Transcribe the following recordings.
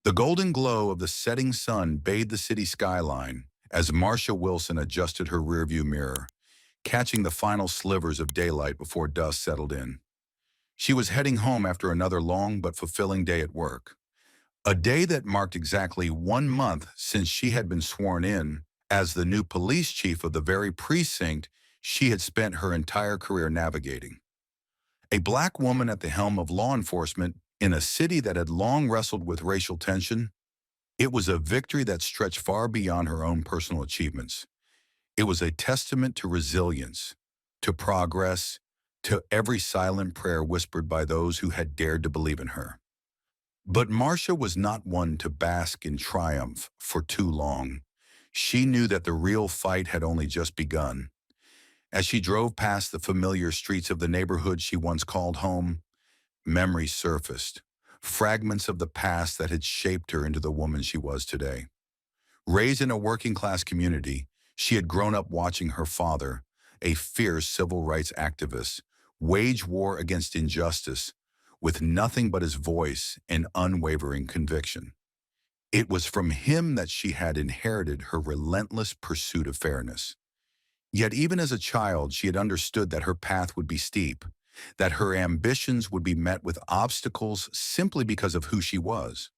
The golden glow of the setting sun bathed the city skyline as Marcia Wilson adjusted her rearview mirror, catching the final slivers of daylight before dusk settled in. She was heading home after another long but fulfilling day at work, a day that marked exactly 1 month since she had been sworn in as the new police chief of the very precinct she had spent her entire career navigating. A black woman at the helm of law enforcement in a city that had long wrestled with racial tension. It was a victory that stretched far beyond her own personal achievements. It was a testament to resilience, to progress, to every silent prayer whispered by those who had dared to believe in her. But Marcia was not one to bask in triumph for too long. She knew that the real fight had only just begun. As she drove past the familiar streets of the neighborhood she once called home, memories surfaced, fragments of the past that had shaped her into the woman she was today. Raised in a working-class community, she had grown up watching her father, a fierce civil rights activist, wage war against injustice with nothing but his voice and unwavering conviction. It was from him that she had inherited her relentless pursuit of fairness. Yet even as a child, she had understood that her path would be steep, that her ambitions would be met with obstacles simply because of who she was.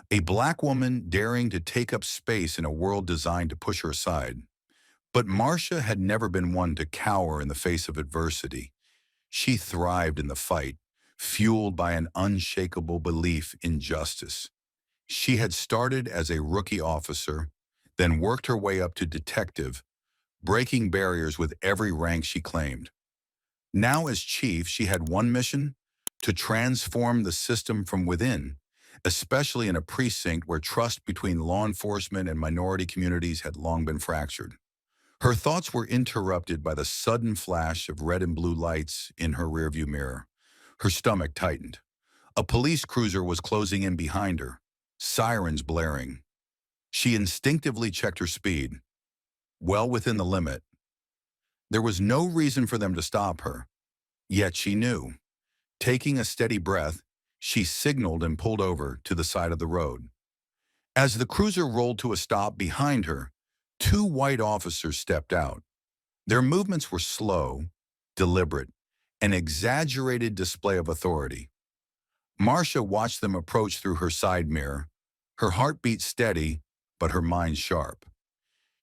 A black woman daring to take up space in a world designed to push her aside. But Marcia had never been one to cower in the face of adversity. She thrived in the fight, fueled by an unshakable belief in justice. She had started as a rookie officer, then worked her way up to detective, breaking barriers with every rank she claimed. Now as chief, she had one mission: to transform the system from within, especially in a precinct where trust between law enforcement and minority communities had long been fractured. Her thoughts were interrupted by the sudden flash of red and blue lights in her rearview mirror. Her stomach tightened. A police cruiser was closing in behind her, sirens blaring. She instinctively checked her speed, well within the limit. There was no reason for them to stop her, yet she knew. Taking a steady breath, she signaled and pulled over to the side of the road. As the cruiser rolled to a stop behind her, two white officers stepped out. Their movements were slow, deliberate, an exaggerated display of authority. Marcia watched them approach through her side mirror, her heartbeat steady, but her mind sharp.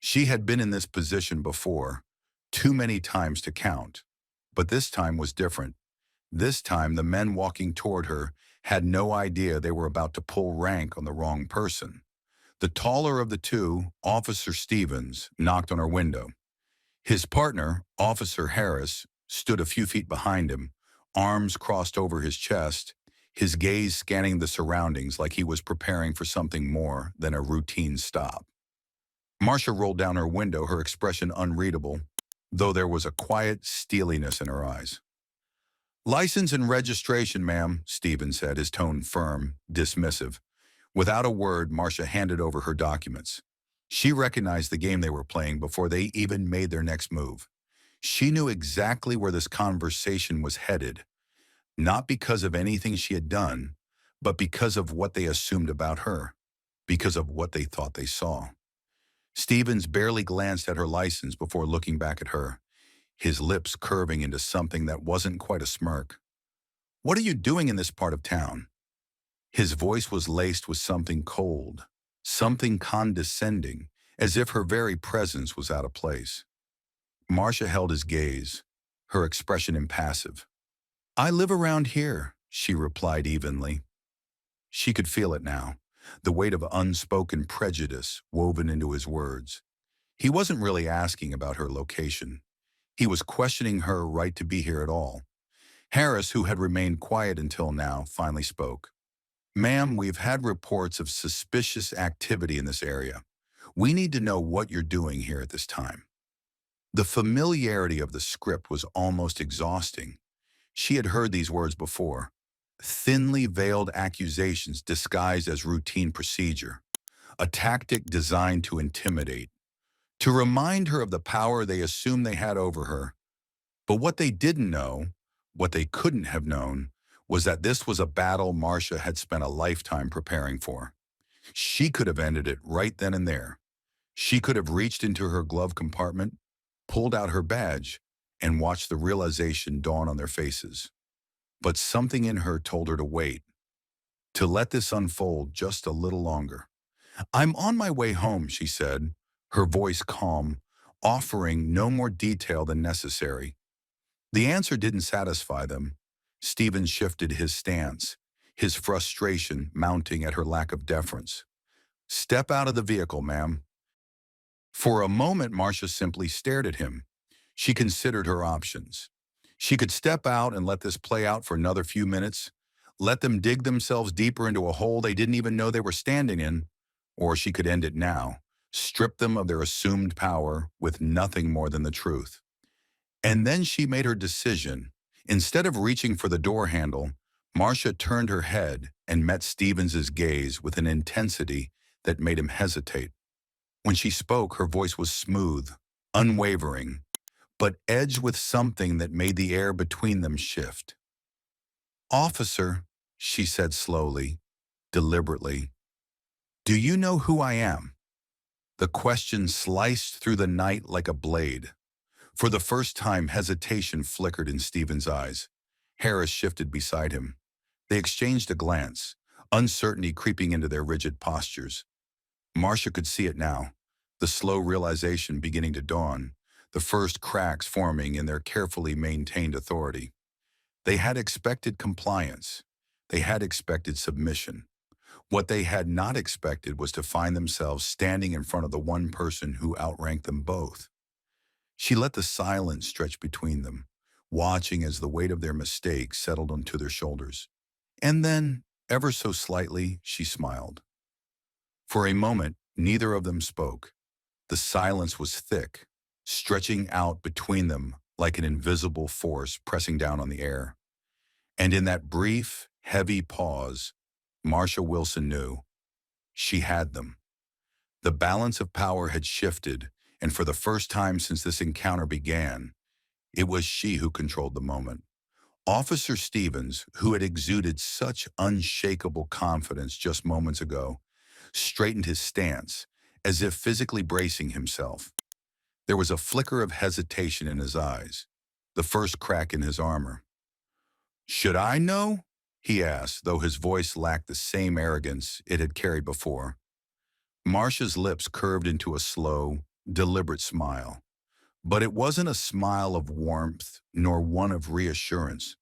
She had been in this position before, too many times to count. But this time was different. This time, the men walking toward her had no idea they were about to pull rank on the wrong person. The taller of the two, Officer Stevens, knocked on her window. His partner, Officer Harris, stood a few feet behind him, arms crossed over his chest, his gaze scanning the surroundings like he was preparing for something more than a routine stop. Marcia rolled down her window, her expression unreadable, though there was a quiet steeliness in her eyes. "License and registration, ma'am," Stevens said, his tone firm, dismissive. Without a word, Marcia handed over her documents. She recognized the game they were playing before they even made their next move. She knew exactly where this conversation was headed, not because of anything she had done, but because of what they assumed about her, because of what they thought they saw. Stevens barely glanced at her license before looking back at her, his lips curving into something that wasn't quite a smirk. "What are you doing in this part of town?" His voice was laced with something cold, something condescending, as if her very presence was out of place. Marcia held his gaze, her expression impassive. "I live around here," she replied evenly. She could feel it now, the weight of unspoken prejudice woven into his words. He wasn't really asking about her location. He was questioning her right to be here at all. Harris, who had remained quiet until now, finally spoke. "Ma'am, we've had reports of suspicious activity in this area. We need to know what you're doing here at this time." The familiarity of the script was almost exhausting. She had heard these words before. Thinly veiled accusations disguised as routine procedure. A tactic designed to intimidate, to remind her of the power they assumed they had over her. But what they didn't know, what they couldn't have known, was that this was a battle Marcia had spent a lifetime preparing for. She could have ended it right then and there. She could have reached into her glove compartment, pulled out her badge, and watched the realization dawn on their faces. But something in her told her to wait, to let this unfold just a little longer. "I'm on my way home," she said, her voice calm, offering no more detail than necessary. The answer didn't satisfy them. Stephen shifted his stance, his frustration mounting at her lack of deference. "Step out of the vehicle, ma'am." For a moment, Marcia simply stared at him. She considered her options. She could step out and let this play out for another few minutes, let them dig themselves deeper into a hole they didn't even know they were standing in, or she could end it now, strip them of their assumed power with nothing more than the truth. And then she made her decision. Instead of reaching for the door handle, Marcia turned her head and met Stevens's gaze with an intensity that made him hesitate. When she spoke, her voice was smooth, unwavering, but edged with something that made the air between them shift. "Officer," she said slowly, deliberately, "do you know who I am?" The question sliced through the night like a blade. For the first time, hesitation flickered in Stephen's eyes. Harris shifted beside him. They exchanged a glance, uncertainty creeping into their rigid postures. Marcia could see it now, the slow realization beginning to dawn, the first cracks forming in their carefully maintained authority. They had expected compliance. They had expected submission. What they had not expected was to find themselves standing in front of the one person who outranked them both. She let the silence stretch between them, watching as the weight of their mistake settled onto their shoulders. And then, ever so slightly, she smiled. For a moment, neither of them spoke. The silence was thick, stretching out between them like an invisible force pressing down on the air. And in that brief, heavy pause, Marcia Wilson knew she had them. The balance of power had shifted, and for the first time since this encounter began, it was she who controlled the moment. Officer Stevens, who had exuded such unshakable confidence just moments ago, straightened his stance, as if physically bracing himself. There was a flicker of hesitation in his eyes, the first crack in his armor. "Should I know?" he asked, though his voice lacked the same arrogance it had carried before. Marcia's lips curved into a slow, deliberate smile. But it wasn't a smile of warmth nor one of reassurance.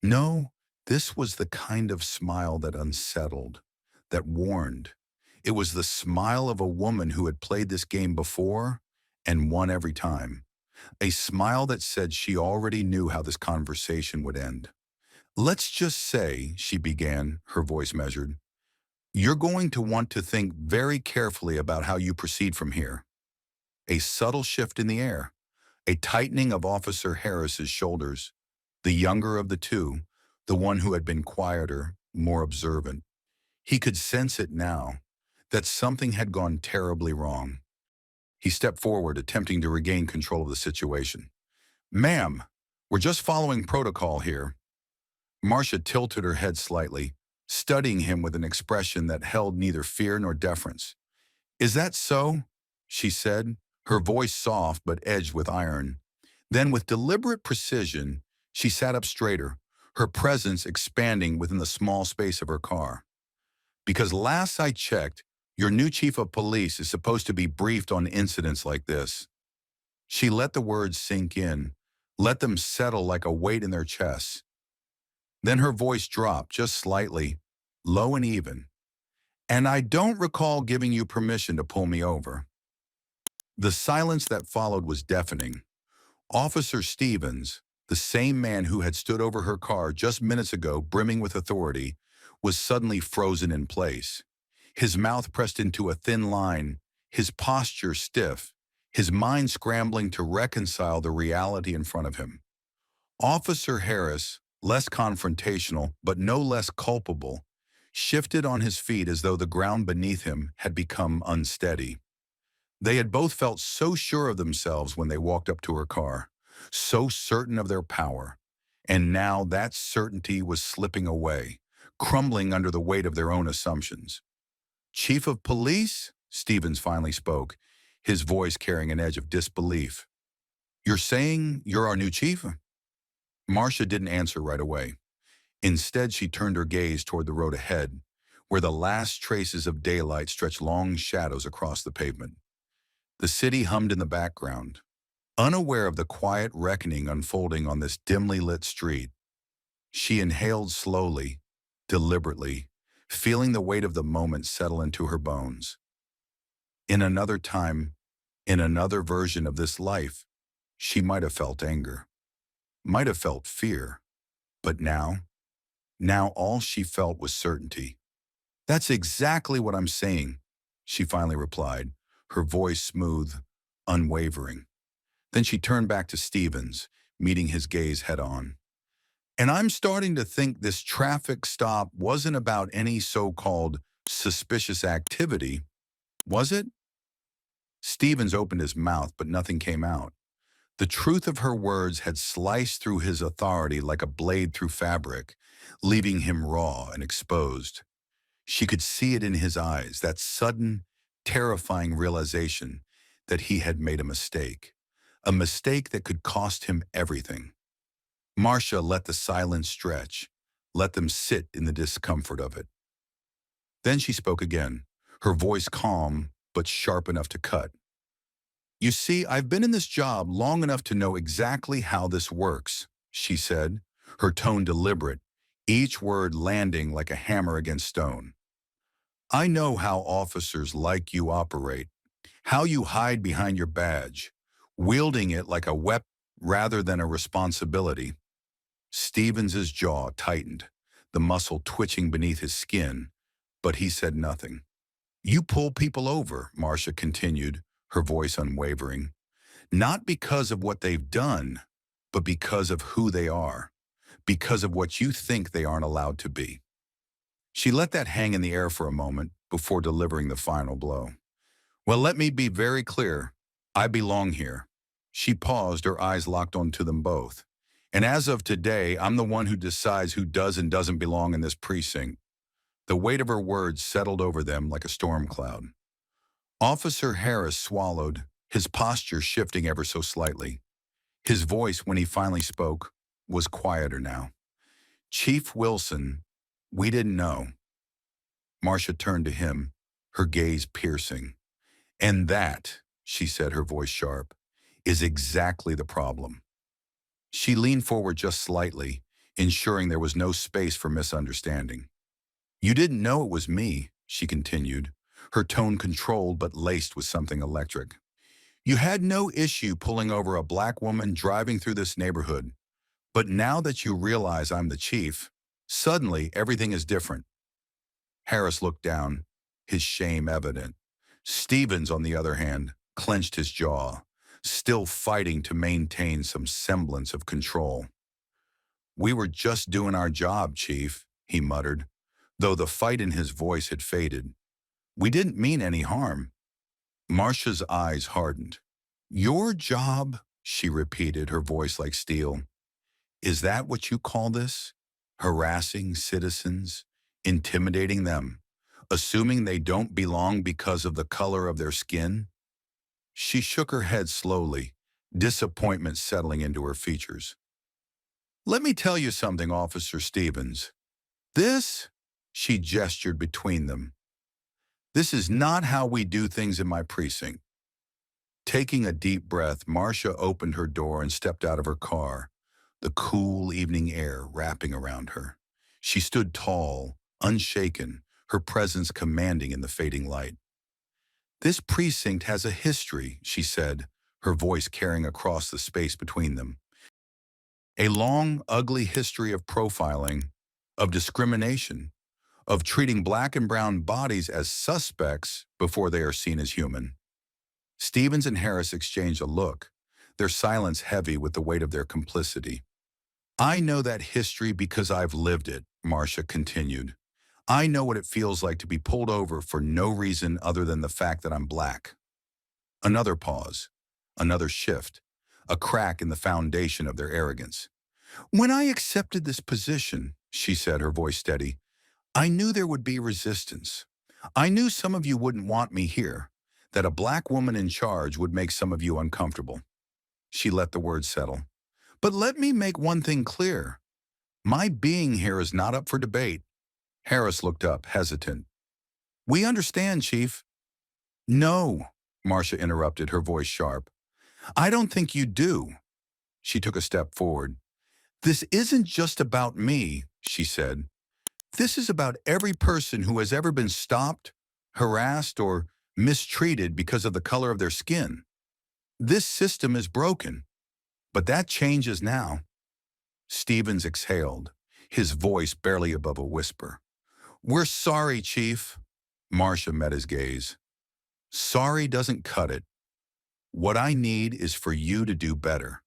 No, this was the kind of smile that unsettled, that warned. It was the smile of a woman who had played this game before and won every time. A smile that said she already knew how this conversation would end. "Let's just say," she began, her voice measured, "you're going to want to think very carefully about how you proceed from here." A subtle shift in the air, a tightening of Officer Harris's shoulders, the younger of the two, the one who had been quieter, more observant. He could sense it now, that something had gone terribly wrong. He stepped forward, attempting to regain control of the situation. "Ma'am, we're just following protocol here." Marcia tilted her head slightly, studying him with an expression that held neither fear nor deference. "Is that so?" she said, her voice soft but edged with iron. Then, with deliberate precision, she sat up straighter, her presence expanding within the small space of her car. "Because last I checked, your new chief of police is supposed to be briefed on incidents like this." She let the words sink in, let them settle like a weight in their chests. Then her voice dropped just slightly, low and even. "And I don't recall giving you permission to pull me over." The silence that followed was deafening. Officer Stevens, the same man who had stood over her car just minutes ago brimming with authority, was suddenly frozen in place. His mouth pressed into a thin line, his posture stiff, his mind scrambling to reconcile the reality in front of him. Officer Harris, less confrontational but no less culpable, shifted on his feet as though the ground beneath him had become unsteady. They had both felt so sure of themselves when they walked up to her car, so certain of their power, and now that certainty was slipping away, crumbling under the weight of their own assumptions. Chief of Police? Stevens finally spoke, his voice carrying an edge of disbelief. You're saying you're our new chief? Marcia didn't answer right away. Instead, she turned her gaze toward the road ahead, where the last traces of daylight stretched long shadows across the pavement. The city hummed in the background. Unaware of the quiet reckoning unfolding on this dimly lit street, she inhaled slowly, deliberately, feeling the weight of the moment settle into her bones. In another time, in another version of this life, she might have felt anger, might have felt fear, but now all she felt was certainty. That's exactly what I'm saying, she finally replied, her voice smooth, unwavering. Then she turned back to Stevens, meeting his gaze head on. And I'm starting to think this traffic stop wasn't about any so-called suspicious activity, was it? Stevens opened his mouth, but nothing came out. The truth of her words had sliced through his authority like a blade through fabric, leaving him raw and exposed. She could see it in his eyes, that sudden, terrifying realization that he had made a mistake that could cost him everything. Marcia let the silence stretch, let them sit in the discomfort of it. Then she spoke again, her voice calm but sharp enough to cut. You see, I've been in this job long enough to know exactly how this works, she said, her tone deliberate, each word landing like a hammer against stone. I know how officers like you operate, how you hide behind your badge, wielding it like a weapon rather than a responsibility. Stevens's jaw tightened, the muscle twitching beneath his skin, but he said nothing. You pull people over, Marcia continued, her voice unwavering, not because of what they've done, but because of who they are, because of what you think they aren't allowed to be. She let that hang in the air for a moment before delivering the final blow. Well, let me be very clear. I belong here. She paused, her eyes locked onto them both. And as of today, I'm the one who decides who does and doesn't belong in this precinct. The weight of her words settled over them like a storm cloud. Officer Harris swallowed, his posture shifting ever so slightly. His voice, when he finally spoke, was quieter now. Chief Wilson, we didn't know. Marcia turned to him, her gaze piercing. And that, she said, her voice sharp, is exactly the problem. She leaned forward just slightly, ensuring there was no space for misunderstanding. You didn't know it was me, she continued, her tone controlled but laced with something electric. You had no issue pulling over a black woman driving through this neighborhood. But now that you realize I'm the chief, suddenly everything is different. Harris looked down, his shame evident. Stevens, on the other hand, clenched his jaw, still fighting to maintain some semblance of control. We were just doing our job, Chief, he muttered, though the fight in his voice had faded. We didn't mean any harm. Marcia's eyes hardened. Your job, she repeated, her voice like steel. Is that what you call this? Harassing citizens, intimidating them, assuming they don't belong because of the color of their skin? She shook her head slowly, disappointment settling into her features. Let me tell you something, Officer Stevens. This, she gestured between them, this is not how we do things in my precinct. Taking a deep breath, Marcia opened her door and stepped out of her car, the cool evening air wrapping around her. She stood tall, unshaken, her presence commanding in the fading light. This precinct has a history, she said, her voice carrying across the space between them. A long, ugly history of profiling, of discrimination, of treating black and brown bodies as suspects before they are seen as human. Stevens and Harris exchanged a look, their silence heavy with the weight of their complicity. I know that history because I've lived it, Marcia continued. I know what it feels like to be pulled over for no reason other than the fact that I'm black. Another pause, another shift, a crack in the foundation of their arrogance. When I accepted this position, she said, her voice steady, I knew there would be resistance. I knew some of you wouldn't want me here, that a black woman in charge would make some of you uncomfortable. She let the words settle. But let me make one thing clear. My being here is not up for debate. Harris looked up, hesitant. We understand, Chief. No, Marcia interrupted, her voice sharp. I don't think you do. She took a step forward. This isn't just about me, she said. This is about every person who has ever been stopped, harassed, or mistreated because of the color of their skin. This system is broken, but that changes now. Stevens exhaled, his voice barely above a whisper. We're sorry, Chief. Marcia met his gaze. Sorry doesn't cut it. What I need is for you to do better.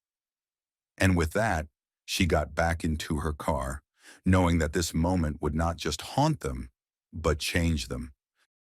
And with that, she got back into her car, knowing that this moment would not just haunt them, but change them.